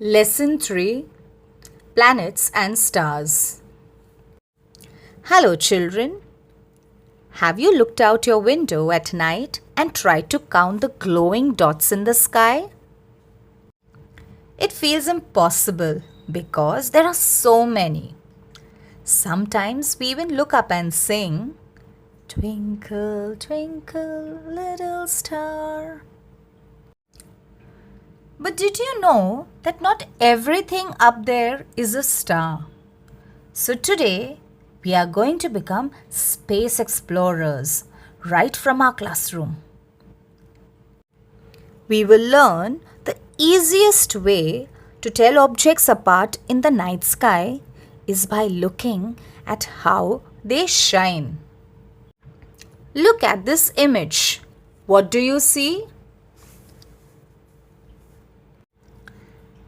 Lesson 3, Planets and Stars. Hello children. Have you looked out your window at night and tried to count the glowing dots in the sky? It feels impossible because there are so many. Sometimes we even look up and sing, "Twinkle, twinkle, little star." But did you know that not everything up there is a star? So today, we are going to become space explorers right from our classroom. We will learn the easiest way to tell objects apart in the night sky is by looking at how they shine. Look at this image. What do you see?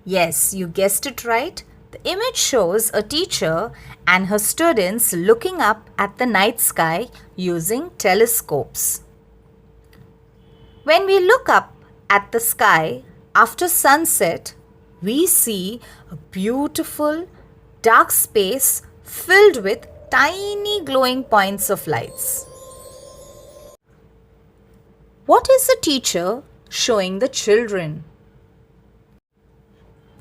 Yes, you guessed it right. The image shows a teacher and her students looking up at the night sky using telescopes. When we look up at the sky after sunset, we see a beautiful dark space filled with tiny glowing points of lights. What is the teacher showing the children?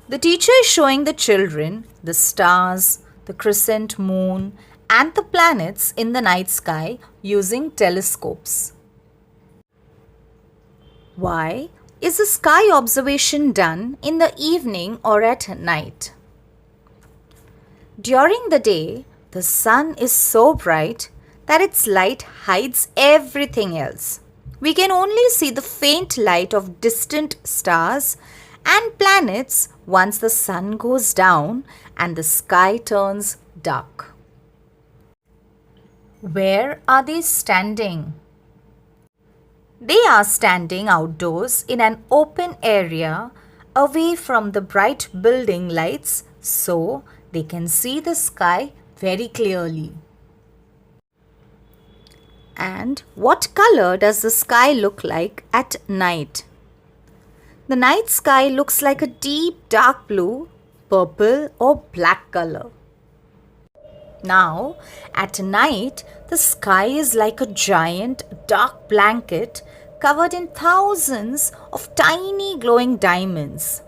The teacher is showing the children the stars, the crescent moon, and the planets in the night sky using telescopes. Why is the sky observation done in the evening or at night? During the day, the sun is so bright that its light hides everything else. We can only see the faint light of distant stars and planets once the sun goes down and the sky turns dark. Where are they standing? They are standing outdoors in an open area away from the bright building lights so they can see the sky very clearly. And what color does the sky look like at night? The night sky looks like a deep dark blue, purple or black color. Now, at night, the sky is like a giant dark blanket covered in thousands of tiny glowing diamonds.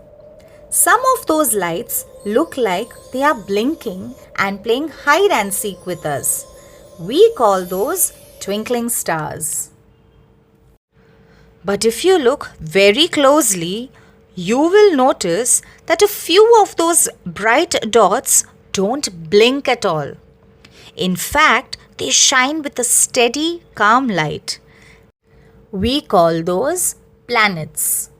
Some of those lights look like they are blinking and playing hide and seek with us. We call those twinkling stars. But if you look very closely, you will notice that a few of those bright dots don't blink at all. In fact, they shine with a steady, calm light. We call those planets.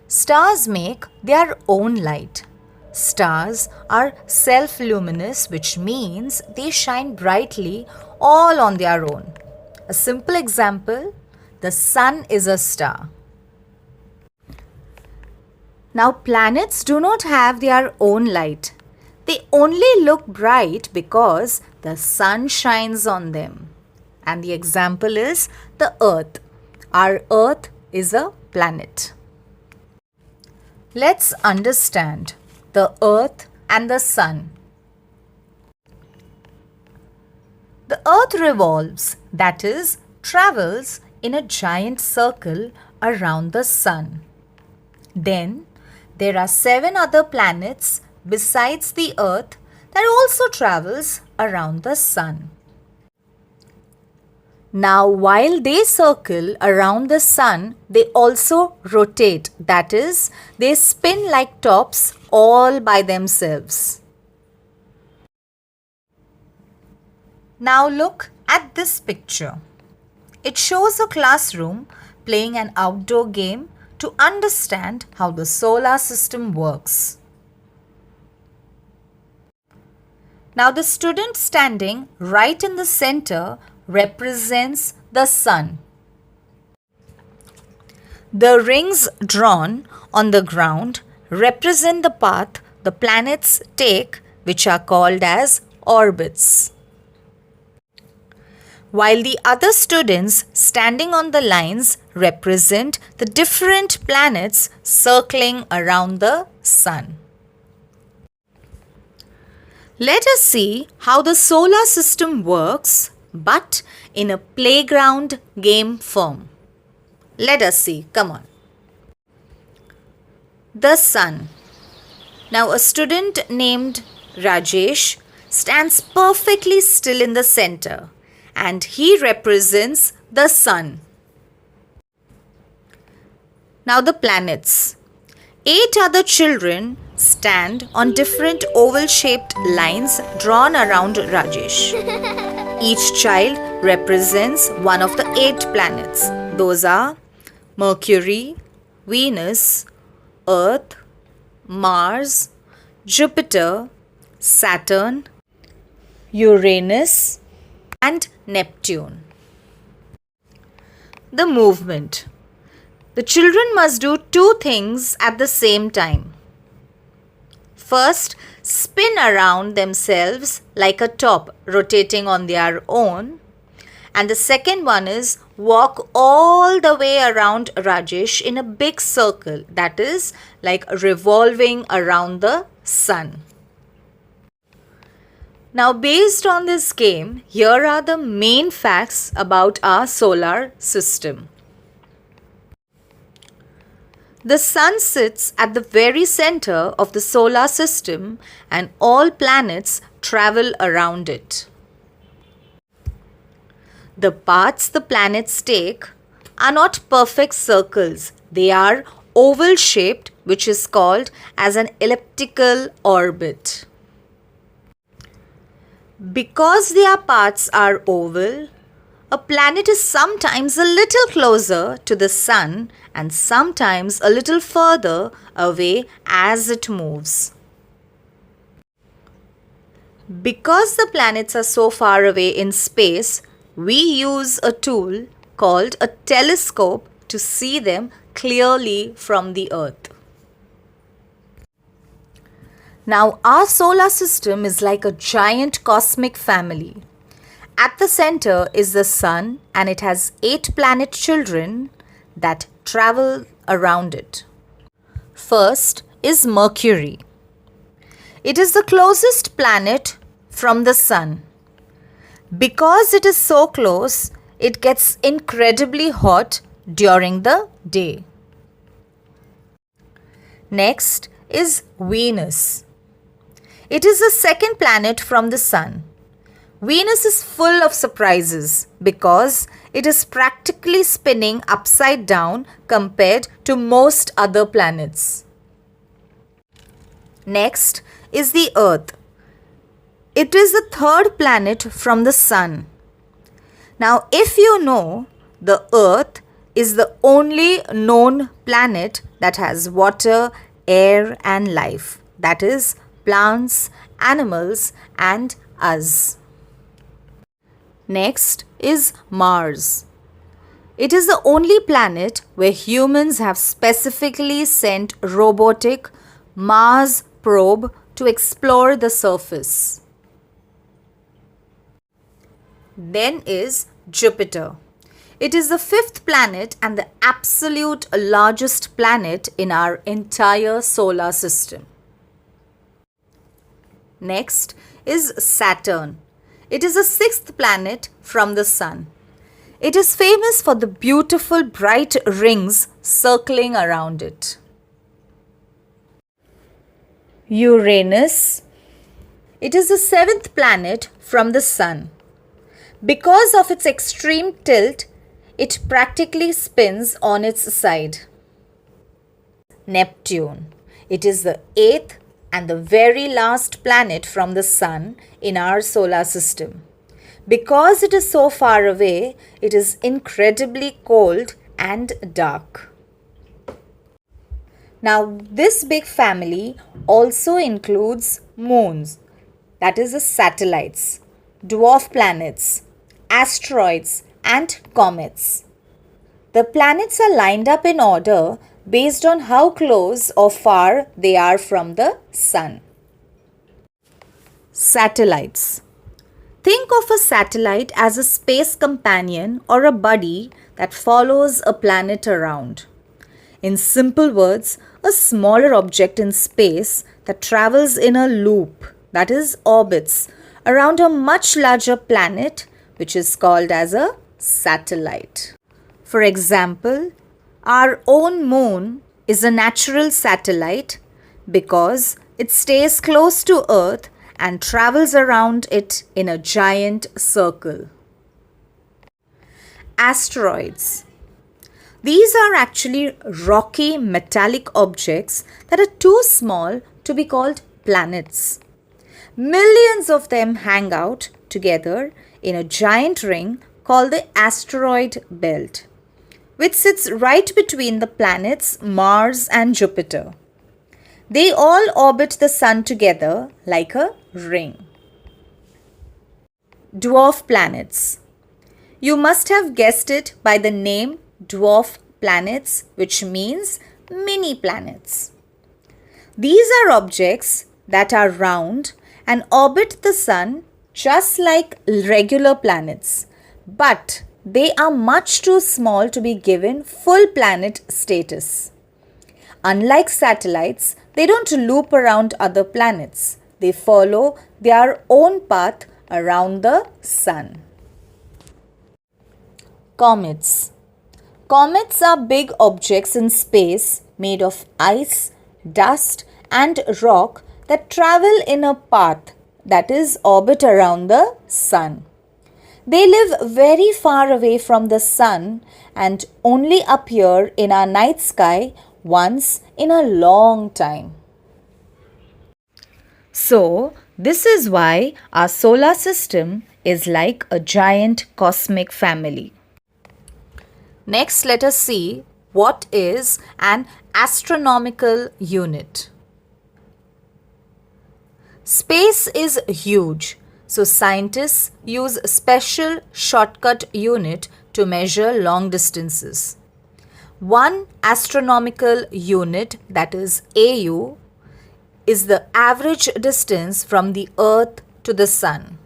Stars make their own light. Stars are self-luminous, which means they shine brightly all on their own. A simple example: the sun is a star. Now, planets do not have their own light. They only look bright because the sun shines on them. And the example is the Earth. Our Earth is a planet. Let's understand the Earth and the sun. The Earth revolves, that is, travels in a giant circle around the sun. Then there are 7 other planets besides the Earth that also travels around the sun. Now, while they circle around the sun, they also rotate, that is, they spin like tops all by themselves. Now look at this picture. It shows a classroom playing an outdoor game to understand how the solar system works. Now the student standing right in the center represents the sun. The rings drawn on the ground represent the path the planets take, which are called as orbits. While the other students standing on the lines represent the different planets circling around the Sun. Let us see how the solar system works, but in a playground game form. Let us see, come on. The Sun. Now a student named Rajesh stands perfectly still in the center, and he represents the Sun. Now the planets. 8 other children stand on different oval-shaped lines drawn around Rajesh. Each child represents one of the 8 planets. Those are Mercury, Venus, Earth, Mars, Jupiter, Saturn, Uranus, and Neptune. The movement. The children must do 2 things at the same time. First, spin around themselves like a top rotating on their own. And the second one is walk all the way around Rajesh in a big circle, that is like revolving around the Sun. Now based on this game, here are the main facts about our solar system. The Sun sits at the very center of the solar system and all planets travel around it. The paths the planets take are not perfect circles. They are oval shaped, which is called as an elliptical orbit. Because their paths are oval, a planet is sometimes a little closer to the Sun and sometimes a little further away as it moves. Because the planets are so far away in space, we use a tool called a telescope to see them clearly from the Earth. Now, our solar system is like a giant cosmic family. At the center is the Sun, and it has 8 planet children that travel around it. First is Mercury. It is the closest planet from the Sun. Because it is so close, it gets incredibly hot during the day. Next is Venus. It is the second planet from the Sun. Venus is full of surprises because it is practically spinning upside down compared to most other planets. Next is the Earth. It is the third planet from the Sun. Now, if you know, the Earth is the only known planet that has water, air, and life. That is, plants, animals, and us. Next is Mars. It is the only planet where humans have specifically sent robotic Mars probe to explore the surface. Then is Jupiter. It is the 5th planet and the absolute largest planet in our entire solar system. Next is Saturn. It is the 6th planet from the Sun. It is famous for the beautiful bright rings circling around it. Uranus. It is the 7th planet from the Sun. Because of its extreme tilt, it practically spins on its side. Neptune. It is the 8th and the very last planet from the Sun in our solar system. Because it is so far away, it is incredibly cold and dark. Now, this big family also includes moons, that is the satellites, dwarf planets, asteroids, and comets. The planets are lined up in order based on how close or far they are from the Sun. Satellites. Think of a satellite as a space companion or a buddy that follows a planet around. In simple words, a smaller object in space that travels in a loop, that is orbits, around a much larger planet, which is called as a satellite. For example, our own moon is a natural satellite because it stays close to Earth and travels around it in a giant circle. Asteroids. These are actually rocky metallic objects that are too small to be called planets. Millions of them hang out together in a giant ring called the asteroid belt, which sits right between the planets Mars and Jupiter. They all orbit the Sun together like a ring. Dwarf planets. You must have guessed it by the name dwarf planets, which means mini planets. These are objects that are round and orbit the Sun just like regular planets, but they are much too small to be given full planet status. Unlike satellites, they don't loop around other planets. They follow their own path around the Sun. Comets. Comets are big objects in space made of ice, dust, and rock that travel in a path, that is, orbit around the Sun. They live very far away from the Sun and only appear in our night sky once in a long time. So, this is why our solar system is like a giant cosmic family. Next, let us see what is an astronomical unit. Space is huge, so scientists use a special shortcut unit to measure long distances. One astronomical unit, that is AU, is the average distance from the Earth to the Sun.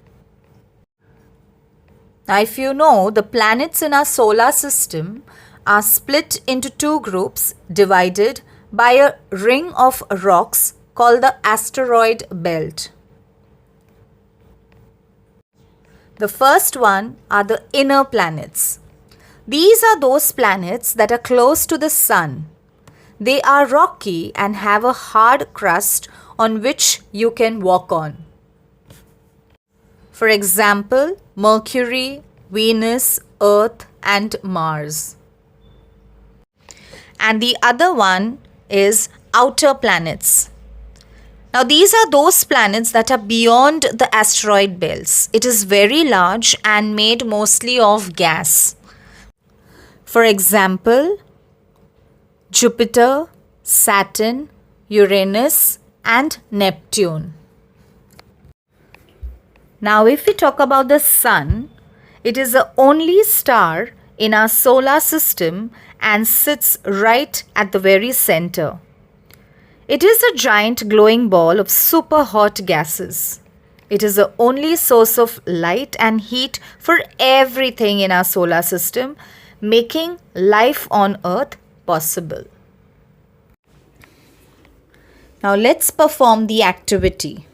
Now, if you know, the planets in our solar system are split into two groups divided by a ring of rocks called the asteroid belt. The first one are the inner planets. These are those planets that are close to the Sun. They are rocky and have a hard crust on which you can walk on. For example, Mercury, Venus, Earth, and Mars. And the other one is outer planets. Now, these are those planets that are beyond the asteroid belts. It is very large and made mostly of gas. For example, Jupiter, Saturn, Uranus, and Neptune. Now, if we talk about the Sun, it is the only star in our solar system and sits right at the very center. It is a giant glowing ball of super hot gases. It is the only source of light and heat for everything in our solar system, making life on Earth possible. Now let's perform the activity.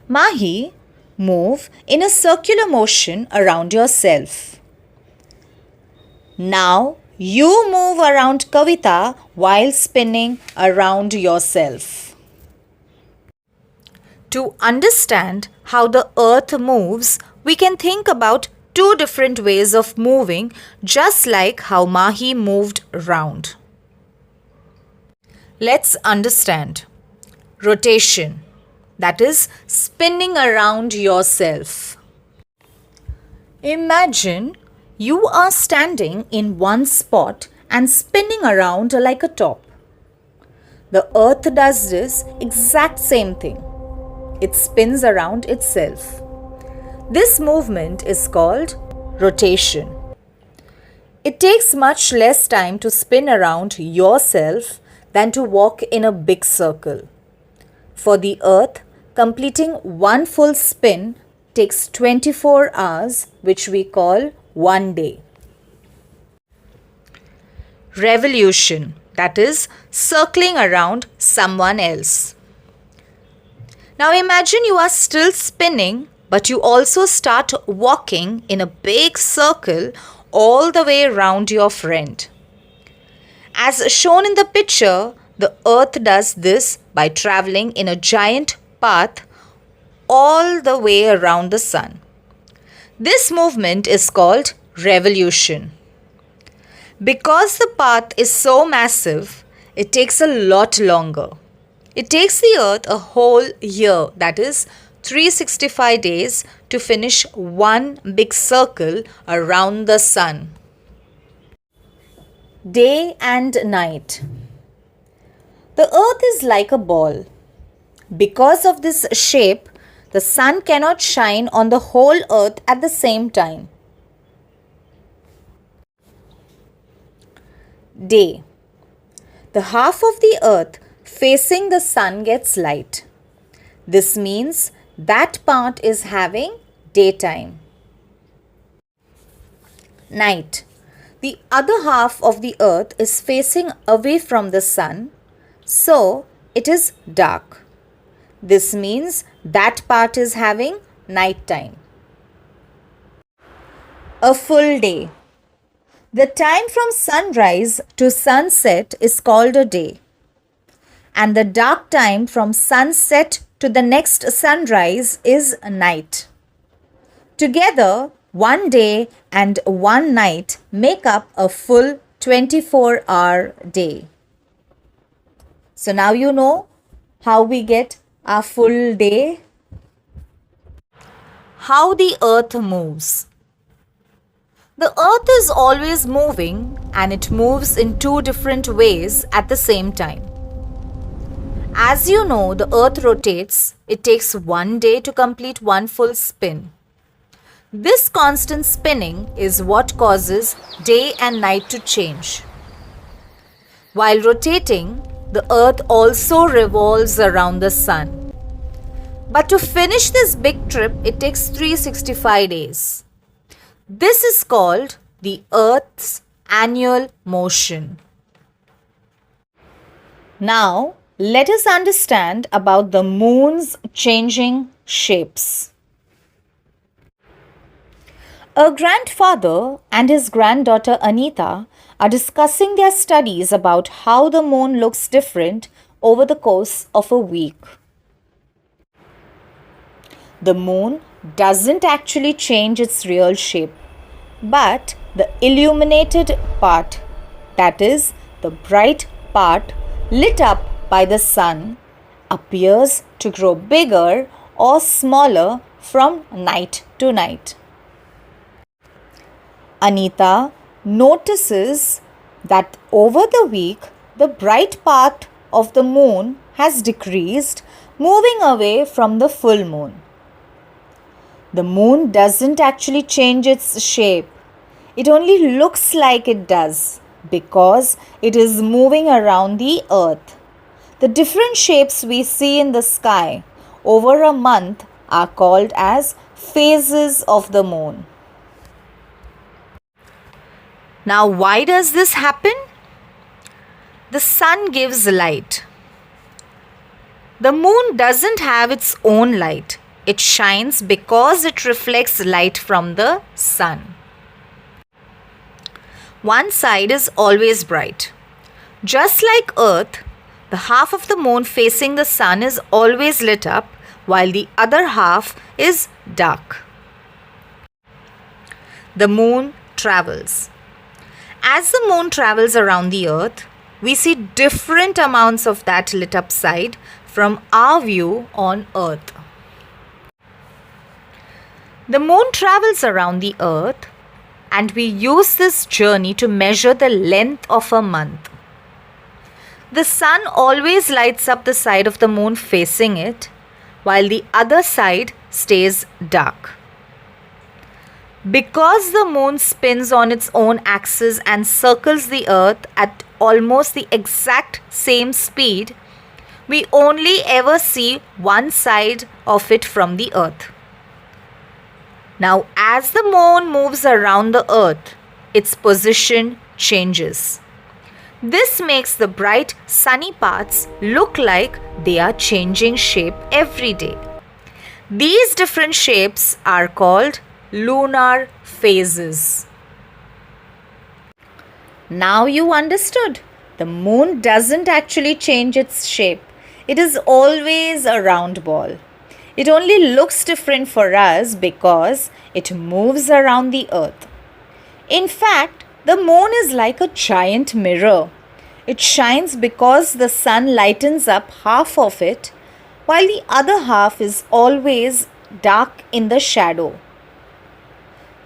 Mahi, move in a circular motion around yourself. Now you move around Kavita while spinning around yourself. To understand how the Earth moves, we can think about two different ways of moving, just like how Mahi moved round. Let's understand. Rotation, that is spinning around yourself. Imagine you are standing in one spot and spinning around like a top. The Earth does this exact same thing. It spins around itself. This movement is called rotation. It takes much less time to spin around yourself than to walk in a big circle. For the Earth, completing one full spin takes 24 hours, which we call one day. Revolution, that is circling around someone else. Now imagine you are still spinning, but you also start walking in a big circle all the way around your friend. As shown in the picture, the Earth does this by traveling in a giant path all the way around the Sun. This movement is called revolution. Because the path is so massive, it takes a lot longer. It takes the Earth a whole year, that is 365 days, to finish one big circle around the Sun. Day and night. The Earth is like a ball. Because of this shape, the Sun cannot shine on the whole Earth at the same time. Day. The half of the Earth facing the Sun gets light. This means that part is having daytime. Night. The other half of the Earth is facing away from the Sun, so it is dark. This means that part is having night time. A full day. The time from sunrise to sunset is called a day, and the dark time from sunset to the next sunrise is night. Together, one day and one night make up a full 24-hour day. So now you know how we get our full day. How the Earth moves. The Earth is always moving, and it moves in two different ways at the same time. As you know, the Earth rotates. It takes one day to complete one full spin. This constant spinning is what causes day and night to change. While rotating, the Earth also revolves around the Sun. But to finish this big trip, it takes 365 days. This is called the Earth's annual motion. Now, let us understand about the moon's changing shapes. A grandfather and his granddaughter Anita are discussing their studies about how the moon looks different over the course of a week. The moon doesn't actually change its real shape, but the illuminated part, that is, the bright part lit up by the sun, appears to grow bigger or smaller from night to night. Anita notices that over the week, the bright part of the moon has decreased, moving away from the full moon. The moon doesn't actually change its shape. It only looks like it does because it is moving around the Earth. The different shapes we see in the sky over a month are called as phases of the moon. Now, why does this happen? The sun gives light. The moon doesn't have its own light. It shines because it reflects light from the sun. One side is always bright. Just like Earth, the half of the moon facing the sun is always lit up, while the other half is dark. The moon travels. As the moon travels around the Earth, we see different amounts of that lit up side from our view on Earth. The moon travels around the Earth, and we use this journey to measure the length of a month. The sun always lights up the side of the moon facing it, while the other side stays dark. Because the moon spins on its own axis and circles the Earth at almost the exact same speed, we only ever see one side of it from the Earth. Now, as the moon moves around the earth, its position changes. This makes the bright sunny parts look like they are changing shape every day. These different shapes are called lunar phases. Now you understood. The moon doesn't actually change its shape. It is always a round ball. It only looks different for us because it moves around the earth. In fact, the moon is like a giant mirror. It shines because the sun lightens up half of it, while the other half is always dark in the shadow.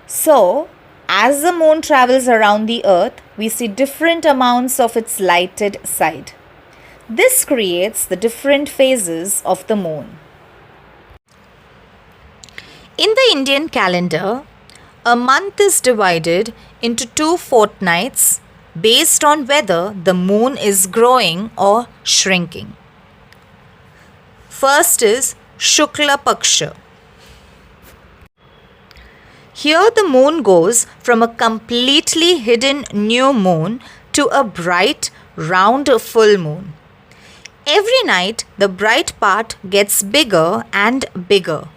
So, as the moon travels around the earth, we see different amounts of its lighted side. This creates the different phases of the moon. In the Indian calendar, a month is divided into 2 fortnights based on whether the moon is growing or shrinking. First is Shukla Paksha. Here the moon goes from a completely hidden new moon to a bright, round full moon. Every night the bright part gets bigger and bigger.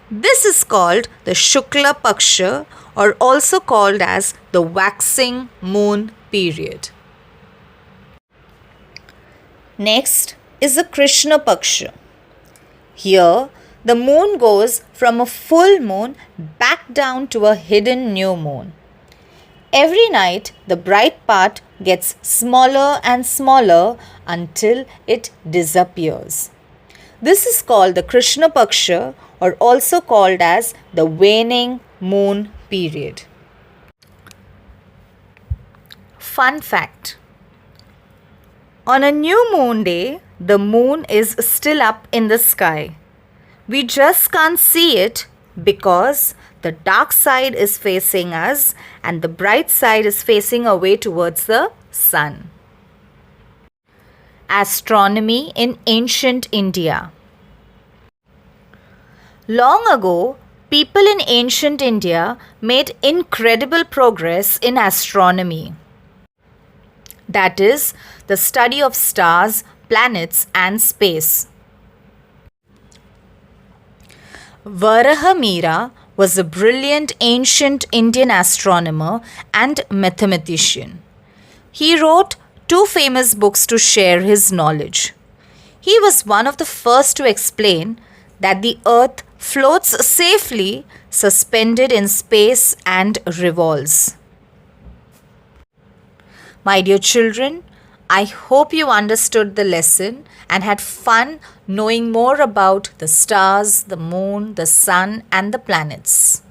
This is called the Shukla Paksha, or also called as the waxing moon period. Next is the Krishna Paksha. Here the moon goes from a full moon back down to a hidden new moon. Every night the bright part gets smaller and smaller until it disappears. This is called the Krishna Paksha, or also called as the waning moon period. Fun fact: on a new moon day, the moon is still up in the sky. We just can't see it because the dark side is facing us and the bright side is facing away towards the sun. Astronomy in ancient India. Long ago, people in ancient India made incredible progress in astronomy. That is, the study of stars, planets, and space. Varahamira was a brilliant ancient Indian astronomer and mathematician. He wrote 2 famous books to share his knowledge. He was one of the first to explain that the earth floats safely suspended in space and revolves. My dear children, I hope you understood the lesson and had fun knowing more about the stars, the moon, the sun, and the planets.